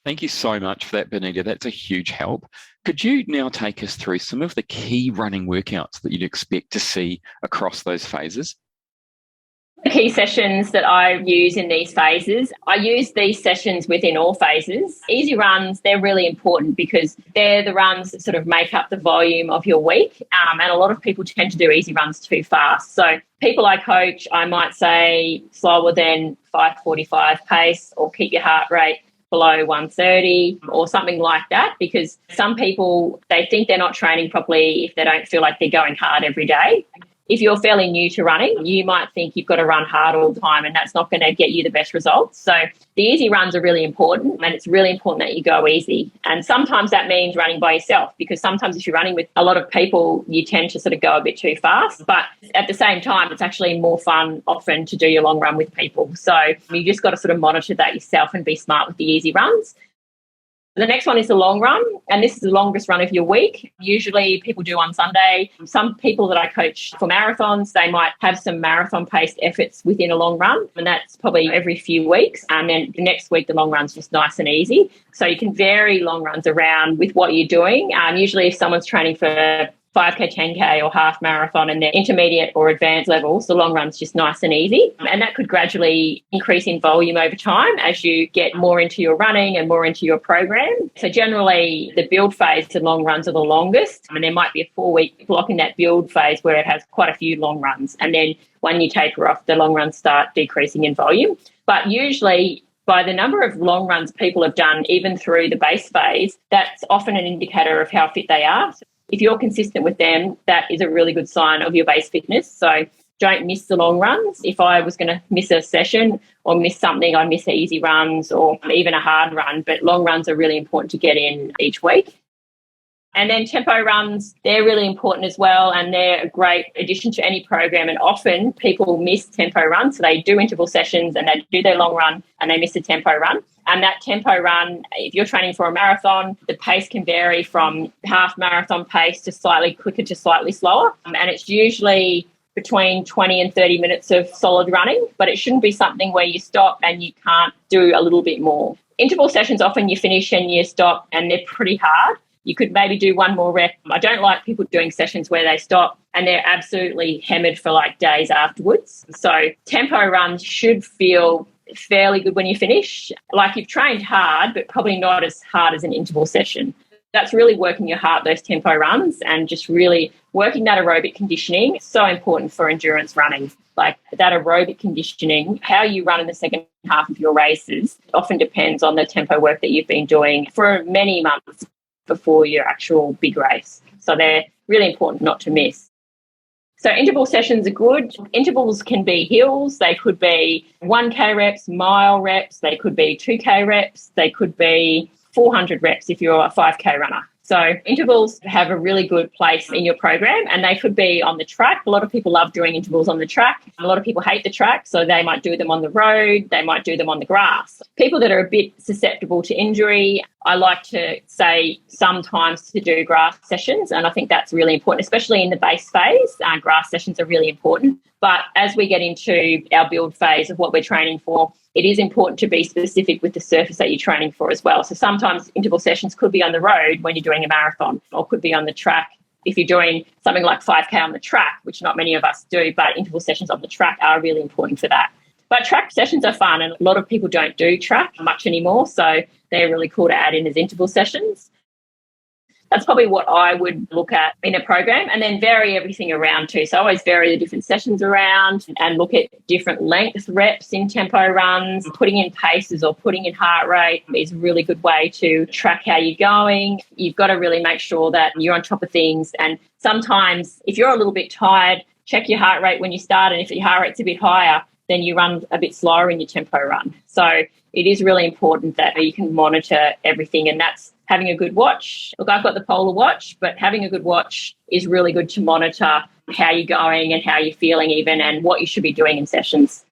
Thank you so much for that, Benita. That's a huge help. Could you now take us through some of the key running workouts that you'd expect to see across those phases? The key sessions that I use in these phases, I use these sessions within all phases. Easy runs, they're really important because they're the runs that sort of make up the volume of your week. And a lot of people tend to do easy runs too fast. So people I coach, I might say slower than 5:45 pace, or keep your heart rate below 130 or something like that, because some people, they think they're not training properly if they don't feel like they're going hard every day. If you're fairly new to running, you might think you've got to run hard all the time, and that's not going to get you the best results. So the easy runs are really important, and it's really important that you go easy. And sometimes that means running by yourself, because sometimes if you're running with a lot of people, you tend to sort of go a bit too fast. But at the same time, it's actually more fun often to do your long run with people. So you just got to sort of monitor that yourself and be smart with the easy runs. The next one is the long run, and this is the longest run of your week. Usually people do on Sunday. Some people that I coach for marathons, they might have some marathon-paced efforts within a long run, and that's probably every few weeks. And then the next week, the long run's just nice and easy. So you can vary long runs around with what you're doing. Usually if someone's training for 5K, 10K or half marathon and they're intermediate or advanced levels, the long run's just nice and easy. And that could gradually increase in volume over time as you get more into your running and more into your program. So generally the build phase to long runs are the longest. And there might be a 4-week block in that build phase where it has quite a few long runs. And then when you taper off, the long runs start decreasing in volume. But usually by the number of long runs people have done, even through the base phase, that's often an indicator of how fit they are. If you're consistent with them, that is a really good sign of your base fitness. So don't miss the long runs. If I was going to miss a session or miss something, I miss the easy runs or even a hard run. But long runs are really important to get in each week. And then tempo runs, they're really important as well, and they're a great addition to any program. And often people miss tempo runs. So they do interval sessions and they do their long run and they miss a tempo run. And that tempo run, if you're training for a marathon, the pace can vary from half marathon pace to slightly quicker to slightly slower. And it's usually between 20 and 30 minutes of solid running, but it shouldn't be something where you stop and you can't do a little bit more. Interval sessions, often you finish and you stop and they're pretty hard. You could maybe do one more rep. I don't like people doing sessions where they stop and they're absolutely hammered for like days afterwards. So tempo runs should feel fairly good when you finish. Like you've trained hard, but probably not as hard as an interval session. That's really working your heart, those tempo runs, and just really working that aerobic conditioning. It's so important for endurance running. Like that aerobic conditioning, how you run in the second half of your races often depends on the tempo work that you've been doing for many months before your actual big race. So they're really important not to miss. So interval sessions are good. Intervals can be hills. They could be 1K reps, mile reps. They could be 2K reps. They could be 400 reps if you're a 5K runner. So intervals have a really good place in your program, and they could be on the track. A lot of people love doing intervals on the track. A lot of people hate the track, so they might do them on the road. They might do them on the grass. People that are a bit susceptible to injury, I like to say sometimes to do grass sessions, and I think that's really important, especially in the base phase. Grass sessions are really important. But as we get into our build phase of what we're training for, it is important to be specific with the surface that you're training for as well. So sometimes interval sessions could be on the road when you're doing a marathon, or could be on the track if you're doing something like 5K on the track, which not many of us do, but interval sessions on the track are really important for that. But track sessions are fun, and a lot of people don't do track much anymore, so they're really cool to add in as interval sessions. That's probably what I would look at in a program, and then vary everything around too. So I always vary the different sessions around and look at different length reps in tempo runs. Putting in paces or putting in heart rate is a really good way to track how you're going. You've got to really make sure that you're on top of things. And sometimes if you're a little bit tired, check your heart rate when you start, and if your heart rate's a bit higher, then you run a bit slower in your tempo run. So it is really important that you can monitor everything, and that's having a good watch. Look, I've got the Polar watch, but having a good watch is really good to monitor how you're going and how you're feeling even, and what you should be doing in sessions.